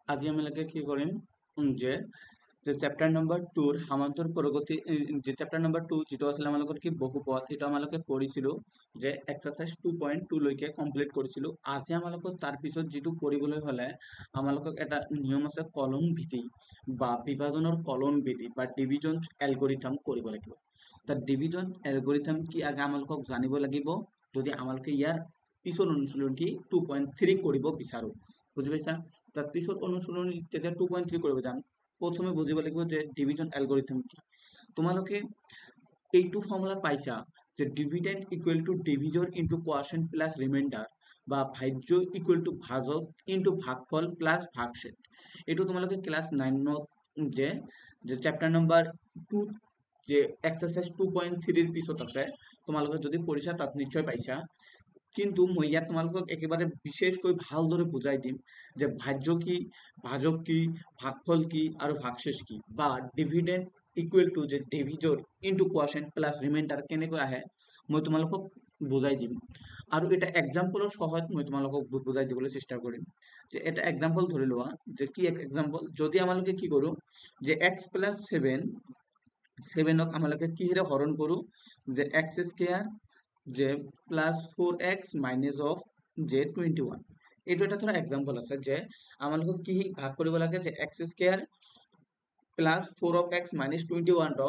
আজি আমালোকে কি কৰিম যে যে চেপ্টাৰ নম্বৰ 2 ৰ সামান্তৰ প্ৰগতি যে চেপ্টাৰ নম্বৰ 2 যেটো আছিল আমালোকৰ কি বহুপদ এটা আমালোকে পঢ়িছিলো যে এক্সাৰসাইজ 2.2 লৈকে কমপ্লিট কৰিছিলো আজি আমালোকৰ তাৰ পিছত যেটো কৰিবলৈ হলে আমালোকক এটা নিয়ম আছে কলন ভিত্তি বা বিভাজনৰ কলন ভিত্তি বা ডিভিজন এলগৰিথম কৰিব লাগিব তাৰ ডিভিজন এলগৰিথম কি আগে আমালোকক জানিব লাগিব যদি আমালোকে ইয়াৰ পিছৰ অনুশীলনটি 2.3 কৰিব বিচাৰো বুজি পাইছা তাৰ পিছত অনুশীলনী যেতিয়া 2.3 কৰিব যাম প্রথমে বুঝিব লাগিব যে ডিভিজন অ্যালগরিথম কি তোমালোকে এইটো ফর্মুলা পাইছা যে dividend equal to divisor into quotient plus remainder বা ভাজ্য ইকুয়াল টু ভাজক ইনটু ভাগফল প্লাস ভাগশেষ এইটো তোমালোকে ক্লাস 9 যে যে চ্যাপ্টার নাম্বার 2 যে এক্সারসাইজ 2.3 এর পিছত আছে তোমালোকে যদি পঢ়িছা তাত নিশ্চয় পাইছা কিন্তু মই ইয়াত তোমালোকক একেবাৰে বিশেষকৈ ভালদৰে বুজাই দিম যে ভাজ্য কি ভাজক কি ভাগফল কি আৰু ভাগশেষ কি বা ডিভিডেন্ড ইকুৱেল টু যে ডিভিজৰ ইনটু কোৱাশিয়েন্ট প্লাস ৰিমাইন্ডাৰ কেনেকৈ আহে মই তোমালোকক বুজাই দিম আৰু এটা এক্সাম্পলৰ সহায়ত মই তোমালোকক বুজাই দিবলৈ চেষ্টা কৰিম যে এটা এক্সাম্পল ধৰি লোৱা যে কি এক এক্সাম্পল যদি আমালোকে কি কৰো যে x প্লাস 7 ক আমালোকে কিহেৰে হৰণ কৰো যে x স্কয়াৰ যে প্লাস 4x মাইনাস অফ যে 21 এইটো এটা ধৰা এক্সাম্পল আছে যে আমালোকক কি ভাগ কৰিব লাগে যে x square plus 4 of x minus 21 টো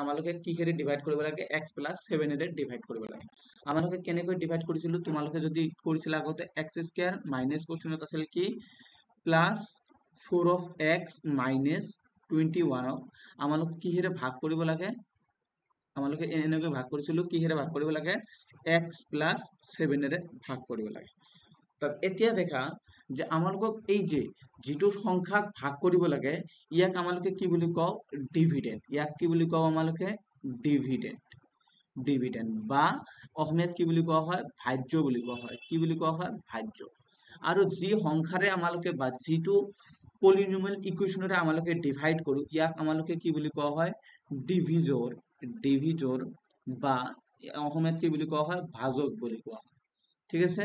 আমালোকে কিহেৰে ডিভাইড কৰিব লাগে x প্লাস 7 এৰে ডিভাইড কৰিব লাগে আমালোকে কেনেকৈ ডিভাইড কৰিছিলো তোমালোকে যদি কৰিছিল আগতে x স্কয়ার মাইনাস কোশ্চেনত আছিল কি প্লাস 4 অফ x মাইনাস 21 আমালোক কিহেৰে ভাগ কৰিব লাগে আমালোকে এনেকৈ ভাগ কৰিছিলো কিহেৰে ভাগ কৰিব লাগে x প্লাস 7 এৰে ভাগ কৰিব লাগে তাত এতিয়া দেখা যে আমালোকক এই যে যেটো সংখ্যাক ভাগ কৰিব লাগে ইয়াক আমালোকে কি বুলি কও ডিভিডেন্ড ইয়াক কি বুলি কও আমালোকে ডিভিডেন্ড ডিভিডেন্ড বা অসমীয়াত কি বুলি কোৱা হয় ভাজ্য বুলি কোৱা হয় কি বুলি কোৱা হয় ভাজ্য আৰু যি সংখ্যাৰে আমালোকে বা যেটো পলিনোমিয়াল ইকুৱেশনৰে আমালোকে ডিভাইড কৰো ইয়াক আমালোকে কি বুলি কোৱা হয় ডিভিজৰ ডিভিজৰ বা অসমীয়াত কি বুলি কোৱা হয় ভাজক বুলি কোৱা হয় ঠিক আছে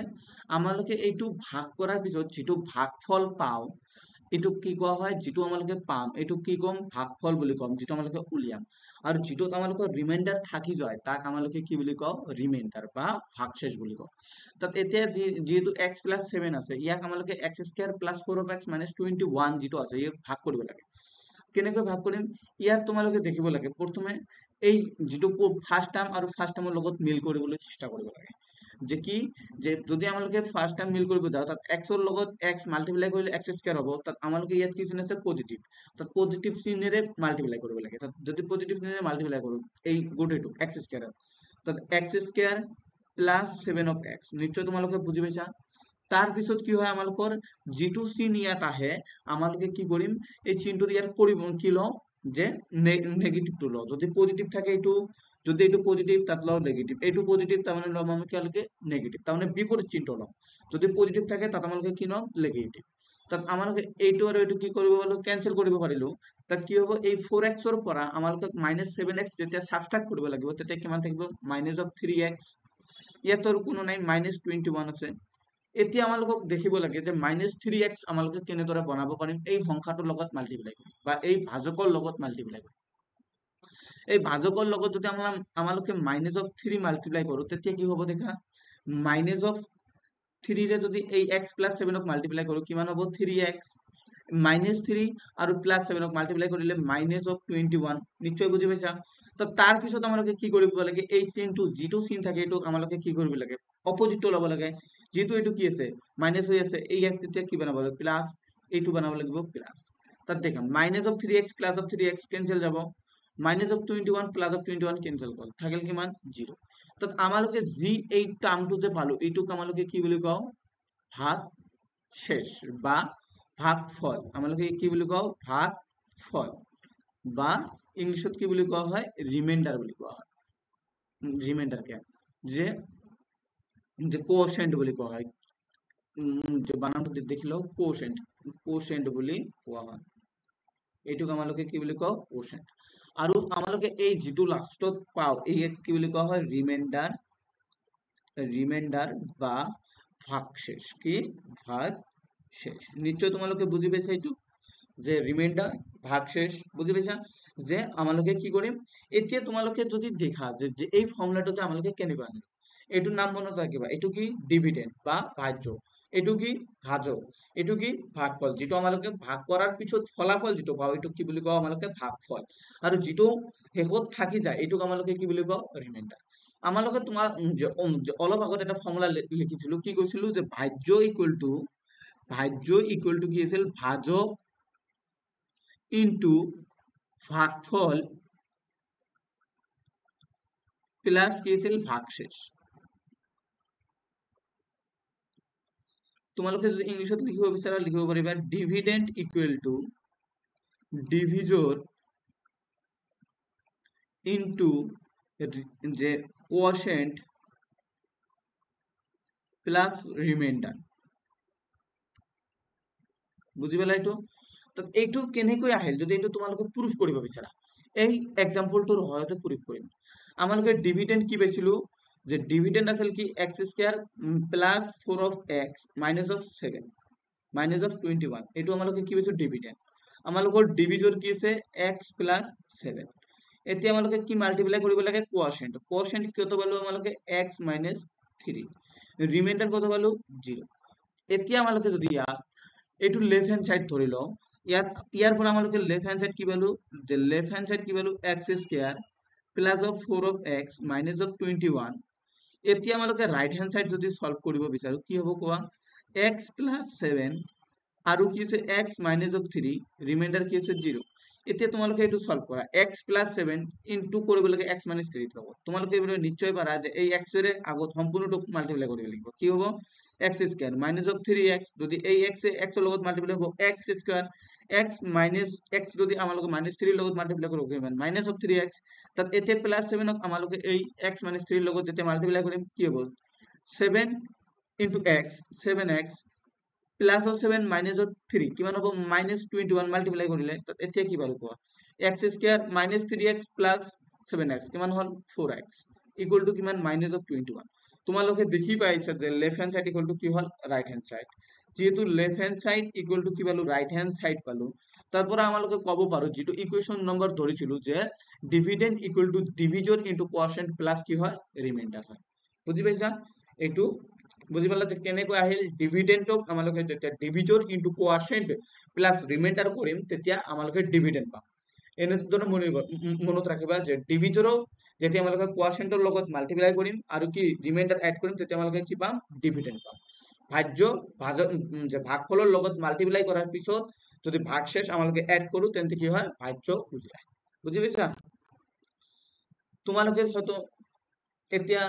আমালোকে এইটো ভাগ কৰাৰ পিছত যেটো ভাগফল পাও এইটো কি কোৱা হয় যেটো আমালোকে পাম এইটো কি কম ভাগফল বুলি কম যেটো আমালোকে উলিয়াম আৰু যেটো আমালোকৰ ৰিমাইন্ডাৰ থাকি যায় তাক আমালোকে কি বুলি কও ৰিমাইন্ডাৰ বা ভাগশেষ বুলি কও তাত এতিয়া যেহেতু x 7 আছে ইয়াক আমালোকে x স্কয়ার 4 অফ x 21 যেটো আছে ইয়াক ভাগ কৰিব লাগে কেনেকৈ ভাগ কৰিম ইয়াত তোমালোকে দেখিব লাগে প্ৰথমে এই যেটো ফাৰ্স্ট টাৰ্ম আৰু ফাৰ্স্ট টাৰ্মৰ লগত মিল কৰিবলৈ চেষ্টা কৰিব লাগে যে কি যে যদি আমালোকে ফাৰ্স্ট টাৰ্ম মিল কৰিব যাও তাত x ৰ লগত x মাল্টিপ্লাই কৰিলে x স্কয়ার হ'ব তাত আমালোকে ইয়াত কি চিন আছে পজিটিভ তাত পজিটিভ চিনেৰে মাল্টিপ্লাই কৰিব লাগে তাত যদি পজিটিভ চিনেৰে মাল্টিপ্লাই কৰো এই গোটেইটো x স্কয়াৰ তাত x square plus 7 of x নিশ্চয় তোমালোকে বুজি পাইছা তাৰ পিছত কি হয় আমালোকৰ যেটো চিন ইয়াত আহে আমালোকে কি কৰিম এই চিনটোৰ ইয়াৰ পৰিবৰ্তন কি লও যে নেগেটিভ টু লও যদি পজিটিভ থাকে এইটো যদি এইটো পজিটিভ তাত লও নেগেটিভ এইটো পজিটিভ তাৰ মানে লম আমি কি নেগেটিভ তাৰ মানে বিপৰীত চিহ্ন লও যদি পজিটিভ থাকে তাত আমালোকে কি লম নেগেটিভ তাত আমালোকে এইটো আৰু এইটো কি কৰিব পাৰো ক্যান্সেল কৰিব পাৰিলো তাত কি হ'ব এই 4x ৰ পৰা আমালোকে -7x যেতিয়া সাবট্ৰাক্ট কৰিব লাগিব তেতিয়া কিমান থাকিব -3x ইয়াত আৰু কোনো নাই -21 আছে এতিয়া আমালোকক দেখিব লাগে যে -3x আমালোকে কেনেদৰে বনাব পাৰিম এই সংখ্যাটোৰ লগত মাল্টিপ্লাই কৰি বা এই ভাজকৰ লগত মাল্টিপ্লাই কৰি এই ভাজকৰ লগত যদি আমালোকে -3 মাল্টিপ্লাই কৰো তেতিয়া কি হ'ব দেখা -3 ৰে যদি এই x 7 ক মাল্টিপ্লাই কৰো কিমান হ'ব 3x -3 আৰু +7 ক মাল্টিপ্লাই কৰিলে -21 নিশ্চয় বুজি পাইছা তো তাৰ পিছত আমালোকে কি কৰিব লাগে এই চিনটো যেটো চিন থাকে এটো আমালোকে কি কৰিব লাগে অপোজিটটো ল'ব লাগে যেটো এটো কি আছে মাইনাস হৈ আছে এই এক তেতিয়া কি বনাব লাগে প্লাস এইটো বনাব লাগিব প্লাস তাত দেখা -3x +3x কেনসেল যাব -21 +21 কেনসেল হ'ল থাকিল কিমান 0 তাত আমালোকে যি এই টার্মটো যে পালো এইটোক আমালোকে কি বুলি কও ভাগ শেষ বা ভাগফল আমালোকে কি বুলি কও ভাগফল বা ইংলিশত কি বুলি কোৱা হয় ৰিমাইন্ডাৰ বুলি কোৱা হয় ৰিমাইন্ডাৰ কে যে যে কোএফিসিয়েন্ট বুলি কোৱা হয় যে বানানটো দেখিলো কোএফিসিয়েন্ট বুলি কোৱা হয় এইটোক আমালোকে কি বুলি কও কোএফিসিয়েন্ট আৰু আমালোকে এই যেটো লাষ্টত পাও এই কি বুলি কোৱা হয় ৰিমাইন্ডাৰ বা ভাগশেষ কি ভাগশেষ শেষ। নিশ্চয় তোমালোকে বুঝি পাইছা এইটো যে রিমাইন্ডার ভাগশেষ বুঝি পাইছা যে আমালোকে কি কৰিম এতিয়া তোমালোকে যদি দেখা যে এই ফৰ্মুলাটো যে আমালোকে কেনেকৈ আনিলো এইটোৰ নাম মনত ৰাখিবা এইটো কি ডিভিডেন্ড বা ভাজ্য এইটো কি ভাজক এইটো কি ভাগফল যিটো আমালোকে ভাগ কৰাৰ পিছত ফলাফল যিটো পাওঁ এইটো কি বুলি কওঁ আমালোকে ভাগফল আৰু যিটো শেষত থাকি যায় এইটোক আমালোকে কি বুলি কওঁ ৰিমাইন্ডাৰ আমালোকে তোমাৰ অলপ আগত এটা ফৰ্মুলা লিখিছিলো কি কৈছিলো যে ভাজ্য ইকুৱেল টু কি আছিল ভাজক ইনটু ভাগফল প্লাস কি আছিল ভাগশেষ তোমালোকে যদি ইংলিশত লিখিব বিচাৰা লিখিব পাৰিবা ডিভিডেন্ড ইকুৱেল টু ডিভিজৰ ইনটু যে কোঅশেন্ট প্লাস ৰিমাইন্ডাৰ বুঝি পালা এইটো কেনেকৈ আহিল যদি এইটো তোমালোকে প্ৰুফ কৰিব বিচাৰা এই এক্সাম্পলটোৰ সহায়তে প্ৰুফ কৰিম আমালোকে ডিভিডেন্ড কি পাইছিলো যে ডিভিডেন্ড আছিল কি x square plus 4 of x minus of 7 minus of 21 এইটো আমালোকে কি পাইছো ডিভিডেন্ড আমালোকৰ ডিভিজৰ কি আছে x প্লাস 7 এতিয়া আমালোকে কি মাল্টিপ্লাই কৰিব লাগে কোঅশেন্ট কত পালো আমালোকে x মাইনাস 3 রিমাইন্ডার কত পালো 0 এতিয়া আমালোকে যদি এইটো লেফট হ্যান্ড সাইড ধৰি লও ইয়াৰ পৰা আমালোকে লেফট হ্যান্ড সাইড কি পালো যে লেফট হ্যান্ড সাইড কি পালো x square plus of 4 of x minus of 21 এতিয়া আমালোকে রাইট হ্যান্ড সাইড যদি সলভ কৰিব বিচাৰো কি হ'ব কোৱা x প্লাস 7 আৰু কি আছে x মাইনাস অফ 3 ৰিমাইন্ডাৰ কি আছে 0 এতিয়া তোমালোকে এইটো সলভ কৰা x প্লাস 7 ইনটু কৰিব লাগে x মাইনাস 3 ৰ লগত তোমালোকে এইটো নিশ্চয় পাৰা যে এই x এৰ আগত সম্পূৰ্ণটো মাল্টিপ্লাই কৰিব লাগিব কি হ'ব x square minus of 3x যদি এই x x এর লগত মাল্টিপ্লাই হ'ব x square x minus x যদি আমালোকে মাইনাস 3 ৰ লগত মাল্টিপ্লাই কৰো কিমান মাইনাস অফ 3x তাত এতে প্লাস 7 ক আমালোকে এই x মাইনাস 3 ৰ লগত যেতে মাল্টিপ্লাই কৰিম কি হ'ব 7 into x 7x plus of 7 minus of 3 কিমান হ'ব মাইনাস 21 মাল্টিপ্লাই কৰিলে তাত এতিয়া কি পালো কোৱা x square minus 3x plus 7x কিমান হল 4x ইকুয়াল টু কিমান মাইনাস অফ 21 তোমালোকে দেখি পাইছা যে left hand side equal to কি হল রাইট হ্যান্ড সাইড যেহেতু left hand side equal to কি পালো রাইট হ্যান্ড সাইড পালো তারপর আমালোকে কব পারো যেটো ইকুয়েশন নম্বর ধরিছিল যে dividend equal to divisor into quotient plus কি হয় রিমাইন্ডার হয় বুঝি পাইছা এইটো বুঝি পালা যে কেনেকৈ আহিল ডিভিডেন্ডক আমালোকে যেতিয়া ডিভিজৰ ইনটু কোঅশেন্ট প্লাস ৰিমাইন্ডাৰ কৰিম তেতিয়া আমালোকে ডিভিডেন্ড পাম এনেদৰে মনত ৰাখিবা যে ডিভিজৰক যেতিয়া আমালোকে কোঅশেন্টৰ লগত মাল্টিপ্লাই কৰিম আৰু কি ৰিমাইন্ডাৰ এড কৰিম তেতিয়া আমালোকে কি পাম ডিভিডেন্ড পাম যে ভাগফলৰ লগত মাল্টিপ্লাই কৰাৰ পিছত যদি ভাগশেষ আমালোকে এড কৰো তেন্তে কি হয় ভাজ্য উলিয়ায় বুঝি পাইছা তোমালোকে হয়তো এতিয়া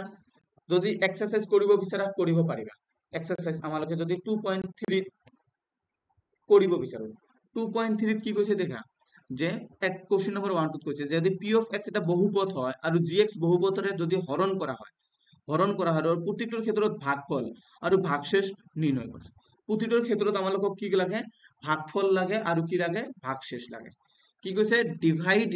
যদি এক্সারসাইজ কৰিব বিচাৰা কৰিব পাৰিবা এক্সাৰসাইজ আমালোকে যদি 2.3 কৰিব বিচাৰো 2.3 কি কৈছে দেখা যে এক কোশ্চেন নম্বৰ 1 ত কৈছে যদি p of x এটা বহুপদ হয় আৰু gx বহুপদৰে যদি হৰণ কৰা হয় আৰু প্ৰতিটোৰ ক্ষেত্ৰত ভাগফল আৰু ভাগশেষ নিৰ্ণয় কৰা প্ৰতিটোৰ ক্ষেত্ৰত আমালোকক কি লাগে ভাগফল লাগে আৰু কি লাগে ভাগশেষ লাগে কি কৈছে divide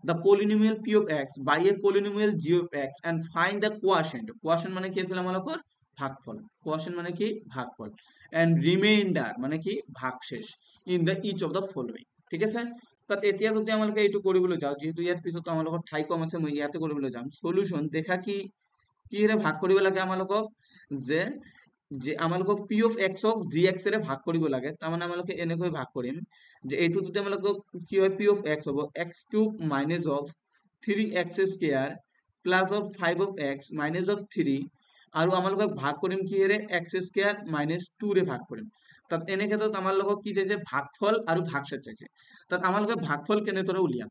the polynomial p of x by a polynomial g of x and find the quotient মানে কি আছিল আমালোকৰ ভাগফল কোঅশেন্ট মানে কি ভাগফল and remainder মানে কি ভাগশেষ in the each of the following ঠিক আছে তাত এতিয়া যদি আমালোকে এইটো কৰিবলৈ যাও যেহেতু ইয়াৰ পিছত আমালোকৰ ঠাই কম আছে মই ইয়াতে কৰিবলৈ যাম সলিউশন দেখা কি কিৰে ভাগ কৰিব লাগে আমালোকক যে আমালোকক p of x ক gx এৰে ভাগ কৰিব লাগে তাৰ মানে আমালোকে এনেকৈ ভাগ কৰিম যে এইটো যদি আমালোকক কি হয় p of x হ'ব x cube minus of 3x square plus of 5 of x minus of 3 আৰু আমালোকক ভাগ কৰিম কিৰে x স্কয়াৰ মাইনাস 2 ৰে ভাগ কৰিম তাত এনে ক্ষেত্ৰত আমালোকক কি চাইছে ভাগফল আৰু ভাগশেষ চাইছে তাত আমালোকে ভাগফল কেনেদৰে উলিয়াম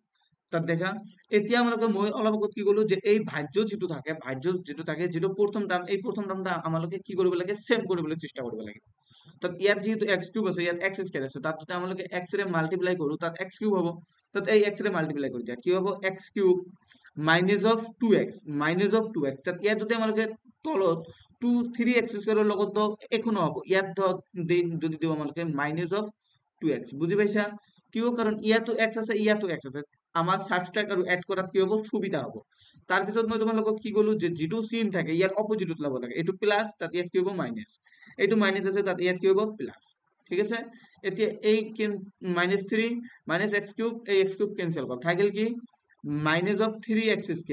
তাত দেখা এতিয়া আমালোকে মই অলপ আগত কি কলো যে এই ভাজ্য যেটো থাকে যেটো প্ৰথম টাৰ্ম এই প্ৰথম টাৰ্মটা আমালোকে কি কৰিব লাগে সেম কৰিবলৈ চেষ্টা কৰিব লাগে তাত ইয়াত যেহেতু x কিউব আছে ইয়াত x স্কয়াৰ আছে তাত যদি আমালোকে x ৰে মাল্টিপ্লাই কৰো তাত x কিউব হ'ব তাত এই x ৰে মাল্টিপ্লাই কৰি দিয়া কি হ'ব x cube minus of 2x তাত ইয়াত যদি আমালোকে তলত 3x স্কয়াৰৰ লগত একো নহব ইয়াত যদি দিও আমালোকে মাইনাস অফ 2x বুজি পাইছা কিয় কাৰণ ইয়াতো x আছে ইয়াতো x আছে আমাৰ সাবট্ৰাক্ট আৰু এড কৰাত কি হ'ব সুবিধা হ'ব তাৰ পিছত মই তোমালোকক কি কলো যে যেটো চিন থাকে ইয়াৰ অপোজিটত লব লাগে এটো প্লাস তাত ইয়াত কি হ'ব মাইনাস এটো মাইনাস আছে তাত ইয়াত কি হ'ব প্লাস ঠিক আছে এতিয়া এই -3 -x কিউব এই x কিউব কেনসেল কৰ থাকিল কি -3x²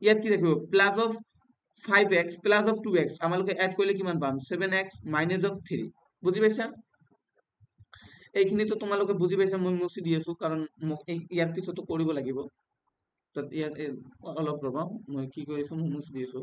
ইয়াত কি থাকিব +5x +2x আমালোকে এড কৰিলে কিমান পাম 7x -3 বুজি পাইছা এইখিনিতো তোমালোকে বুজি পাইছা মই মুছি দি আছো কাৰণ ইয়াৰ পিছতো কৰিব লাগিব তাত ইয়াত অলপ ৰবা মই কি কৰিছো মই মুছি দি আছো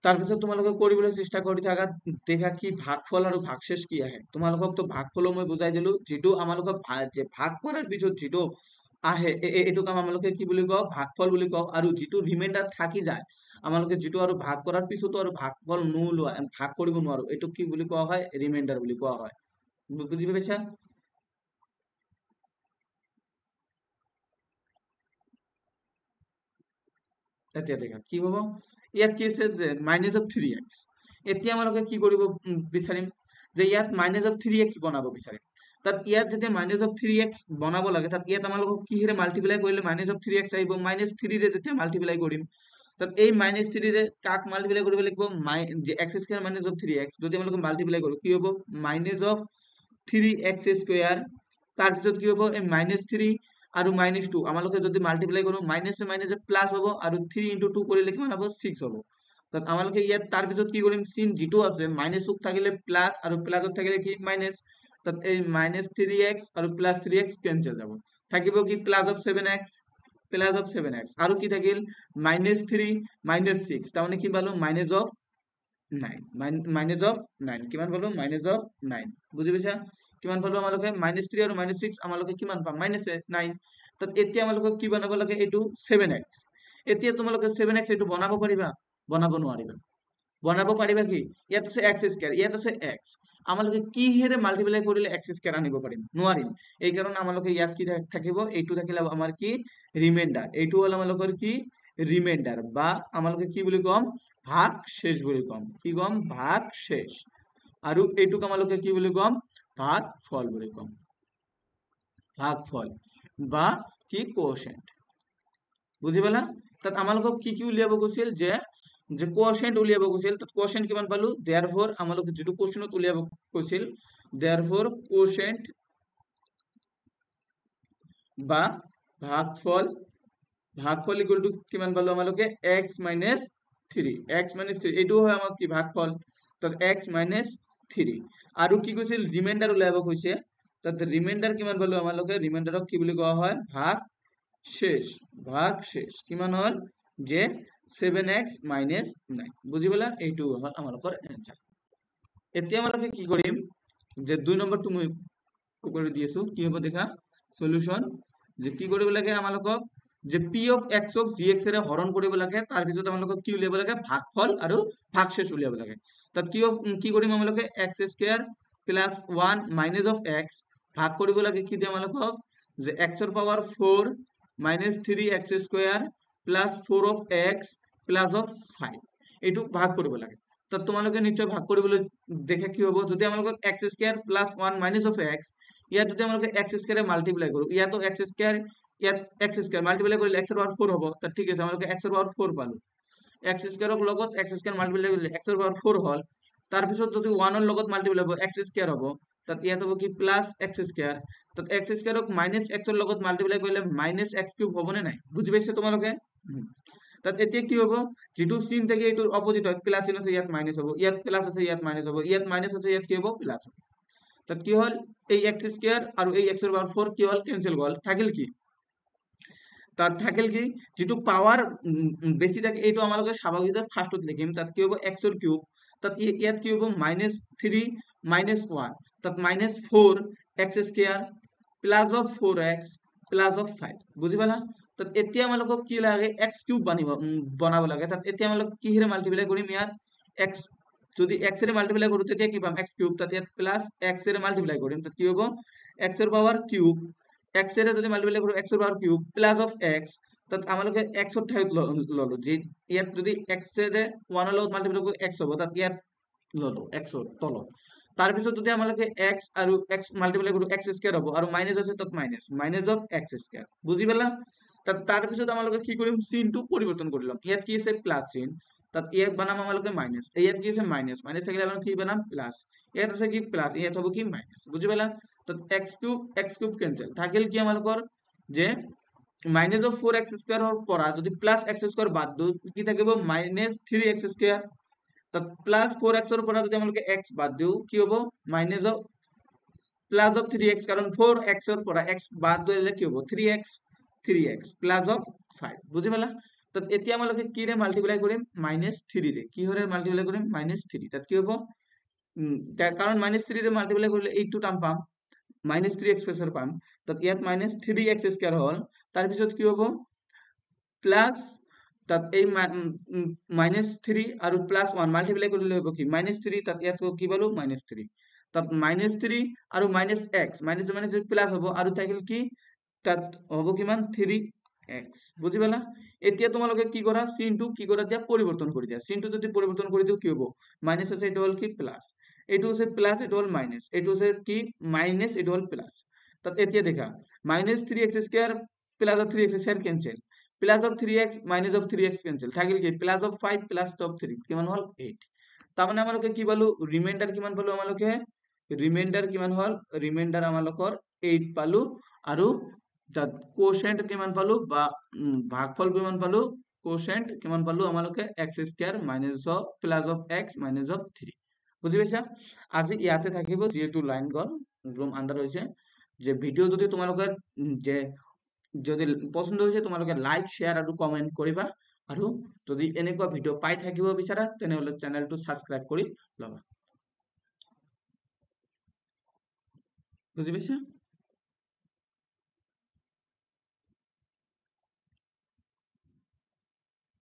তাৰপিছত তোমালোকে কৰিবলৈ চেষ্টা কৰি থাকা দেখা কি ভাগফল আৰু ভাগশেষ কি আহে তোমালোকক তো ভাগফলো মই বুজাই দিলো যেটো আমালোকক যে ভাগ কৰাৰ পিছত যেটো আহে এইটো কাম আমালোকে কি বুলি কওঁ ভাগফল বুলি কওঁ আৰু যেটো ৰিমাইন্ডাৰ থাকি যায় আমালোকে যেটো আৰু ভাগ কৰাৰ পিছতো আৰু ভাগফল নোলোৱা ভাগ কৰিব নোৱাৰো এইটো কি বুলি কোৱা হয় ৰিমাইন্ডাৰ বুলি কোৱা হয় বুজি পাইছা এতিয়া দেখা কি হ'ব ইয়াত কি আছে যে -3x এতিয়া আমালোকে কি কৰিব বিচাৰিম যে ইয়াত -3x বনাব বিচাৰিম তাত ইয়াত যেতিয়া -3x বনাব লাগে তাত ইয়াত আমালোকক কিহেৰে মাল্টিপ্লাই কৰিলে -3x আহিব -3 ৰে যেতিয়া মাল্টিপ্লাই কৰিম তাত এই -3 ৰে কাক মাল্টিপ্লাই কৰিব লাগিব যে x² -3x যদি আমালোকে মাল্টিপ্লাই কৰো কি হ'ব -3x² তাৰপিছত কি হ'ব এই -3 আৰু -2 আমালোকে যদি মাল্টিপ্লাই কৰো মাইনাসে মাইনাসে প্লাস হ'ব আৰু 3 * 2 কৰিলে কিমান হ'ব 6 হ'ব তাত আমালোকে ইয়াত তাৰ পিছত কি কৰিম চিন যেটো আছে মাইনাসত থাকিলে প্লাস আৰু প্লাসত থাকিলে কি মাইনাস তাত এই -3x আৰু +3x কেনসেল যাব থাকিব কি +7x আৰু কি থাকিল -3 -6 তাৰ মানে কি পালো -9 কিমান পালো -9 বুজি পাইছা কিমান পালো আমালোকে -3 আৰু -6 আমালোকে কিমান পাম -9 তাত এতিয়া আমালোকে কি বনাব লাগে এইটো 7x এতিয়া তোমালোকে 7x এইটো বনাব পাৰিবা বনাব নোৱাৰিবা বনাব পাৰিবা কি ইয়াত আছে x² ইয়াত আছে x আমালোকে কিহেৰে মাল্টিপ্লাই কৰিলে x² আনিব পাৰিম নোৱাৰিম এই কাৰণ আমালোকে ইয়াত কি থাকিব এইটো থাকিলে আমাৰ কি ৰিমাইন্ডাৰ এইটো হল আমালোকৰ কি ৰিমাইন্ডাৰ বা আমালোকে কি বুলি কম ভাগ শেষ বুলি কম কি কম ভাগ শেষ আৰু এইটোক আমালোকে কি বুলি কম ভাগ ফল বুলি কম ভাগফল বা কি কোএফিসিয়েন্ট বুজি পালা তাত আমালোকক কি কি উলিয়াব কৈছিল যে যে কোএফিসিয়েন্ট উলিয়াব কৈছিল তাত কোএফিসিয়েন্ট কিমান পালো देयरफॉर আমালোকে যেটো কোশ্চেনত উলিয়াব কৈছিল देयरफॉर কোএফিসিয়েন্ট বা ভাগফল ভাগফল ইকুয়াল টু কিমান পালো আমালোকে x - 3 এইটো হয় আমাৰ কি ভাগফল তাত x - 3 আৰু কি কৈছিল ৰিমাইন্ডাৰ উলিয়াব কৈছে তাত ৰিমাইন্ডাৰ কিমান পালো আমালোকে ৰিমাইন্ডাৰক কি বুলি কোৱা হয় ভাগ শেষ কিমান হল যে 7x - 9 বুজি পালা এইটো হল আমালোকৰ এনসাৰ এতিয়া আমালোকে কি কৰিম যে 2 নম্বৰটো মই কৰি দি আছো কি হ'ব দেখা সলিউশন যে কি কৰিব লাগে আমালোকক যে p of x ক gx এৰে হৰণ কৰিব লাগে তাৰ পিছত আমালোকক কি উলিয়াব লাগে ভাগফল আৰু ভাগশেষ উলিয়াব লাগে তাত কি কৰিম আমালোকে x² + 1 - of x ভাগ কৰিব লাগে কি দিয়ে আমালোকক যে x ৰ power 4 -3x² + 4 of x + of 5 এইটো ভাগ কৰিব লাগে তো তোমালোকে নিশ্চয় ভাগ কৰিবলৈ দেখে কি হ'ব যদি আমালোকক x² + 1 - of x ইয়াত যদি আমালোকে x² এ মাল্টিপ্লাই কৰো ইয়াতো x² ইয়াত x² মাল্টিপ্লাই কৰিলে x ৰ পাৱাৰ 4 হ'ব তো ঠিক আছে আমালোকে x ৰ পাৱাৰ 4 পালো x² ৰ লগত x² মাল্টিপ্লাই কৰিলে x ৰ পাৱাৰ 4 হল তাৰ পিছত যদি 1 ৰ লগত মাল্টিপ্লাই হ'ব x² হ'ব তাত ইয়াত হ'ব কি +x² তাত x² ক -x ৰ লগত মাল্টিপ্লাই কৰিলে -x³ হ'বনে নাই বুজি পাইছা তোমালোকে তাত এতিয়া কি হ'ব যেটো চিন থাকে এইটোৰ অপোজিট হয় প্লাস চিন আছে ইয়াত মাইনাস হ'ব ইয়াত প্লাস আছে ইয়াত মাইনাস হ'ব ইয়াত মাইনাস আছে ইয়াত কি হ'ব প্লাস হ'ব তাত কি হল এই x² আৰু এই x ৰ পাৱাৰ 4 কি হল ক্যান্সেল হল থাকিল কি তাত থাকিল কি যেটো পাৱাৰ বেছি থাকে এইটো আমালোকে স্বাভাৱিকভাৱে ফাৰ্স্টত লিখিম তাত কি হ'ব x ৰ কিউব তাত ইয়াত কি হ'ব -3 - 1 তাত -4 x² + of 4x + of 5 বুজি পালা তাত এতিয়া আমালোকক কি লাগে x³ বনাব লাগে তাত এতিয়া আমালোক কিহেৰে মাল্টিপ্লাই কৰিম ইয়াত x যদি x এৰে মাল্টিপ্লাই কৰো তেতিয়া কি পাম x³ তাত ইয়াত প্লাস x এৰে মাল্টিপ্লাই কৰিম তাত কি হ'ব x ৰ পাৱাৰ কিউব x এৰে যদি মাল্টিপ্লাই কৰো x ৰ power cube plus of x তাত আমালোকে x ৰ ঠাইত ললো যে ইয়াত যদি x এৰে 1 ৰ লগত মাল্টিপ্লাই কৰো x হ'ব তাত ইয়াত ললো x ৰ তলত তাৰ পিছত যদি আমালোকে x আৰু x মাল্টিপ্লাই কৰো x স্কয়াৰ হ'ব আৰু মাইনাস আছে তাত মাইনাস অফ x স্কয়াৰ বুজি পালা তাৰ পিছত আমালোকে কি কৰিম চিনটো পৰিৱৰ্তন কৰিলাম ইয়াত কি আছে প্লাস চিন তাত ইয়াত বানাম আমালোকে মাইনাস ইয়াত কি আছে মাইনাস মাইনাস থাকিলে আমরা কি বানাম প্লাস ইয়াত আছে কি প্লাস ইয়াত হবে কি মাইনাস বুঝি পেলা তো x কিউব ক্যান্সেল থাকিল কি আমালোকৰ যে মাইনাস অফ 4x স্কয়ার হওয়ার পর যদি প্লাস x স্কয়ার বাদ দিও কি থাকিব মাইনাস 3x স্কয়ার তো প্লাস 4x এর পর যদি আমালোকে x বাদ দিও কি হবো minus of plus of 3x কারণ 4x এর পর x বাদ দিলে কি হবো 3x প্লাস অফ 5 বুঝি পেলা তো এতিয়া আমালোকে কি রে মাল্টিপ্লাই কৰিম -3 ৰে কি হৰে মাল্টিপ্লাই কৰিম -3 তাত কি হবো কারণ -3 রে মাল্টিপ্লাই করলে এইটো টার্ম পাম -3x স্কয়ার পাম তো ইয়াত -3x স্কয়ার হল তার পিছত কি হবো প্লাস তাত এই -3 আৰু +1 মাল্টিপ্লাই কৰিলে হ'ব কি -3 তাত ইয়াত কি পালো -3 তাত -3 আৰু -x মাইনাস প্লাস হ'ব আৰু থাকিল কি তাত হ'ব কিমান 3x বুজি পালা এতিয়া তোমালোকে কি কৰা চিনটো কি কৰা দিয়া পৰিৱৰ্তন কৰি দিয়া চিনটো যদি পৰিৱৰ্তন কৰি দিও কি হ'ব মাইনাস আছে এটা হল কি প্লাস এইটো আছে প্লাস এটা হল মাইনাস এইটো আছে কি মাইনাস এটা হল প্লাস তাত এতিয়া দেখা -3x square plus of 3x square cancel plus of 3x minus of 3x cancel থাকিল কি প্লাস অফ 5 প্লাস অফ 3 কিমান হল 8 তার মানে আমালোকে কি পালো রিমাইন্ডার কিমান পালো আমালোকে রিমাইন্ডার কিমান হল রিমাইন্ডার আমালোকৰ 8 পালো আৰু তাত কোশেন্ট কিমান পালো বা ভাগফল কিমান পালো কোশেন্ট কিমান পালো আমালোকে x square minus of plus of x minus of 3 বুজি পাইছা আজি ইয়াতে থাকিব যেহেতু লাইন গল রুম আন্দার হৈছে যে ভিডিও যদি তোমালোকৰ যে যদি পছন্দ হৈছে তোমালোকে লাইক শেয়াৰ আৰু কমেন্ট কৰিবা আৰু যদি এনেকুৱা ভিডিও পাই থাকিব বিচাৰা তেনেহলে চেনেলটো সাবস্ক্ৰাইব কৰি লবা বুজি পাইছা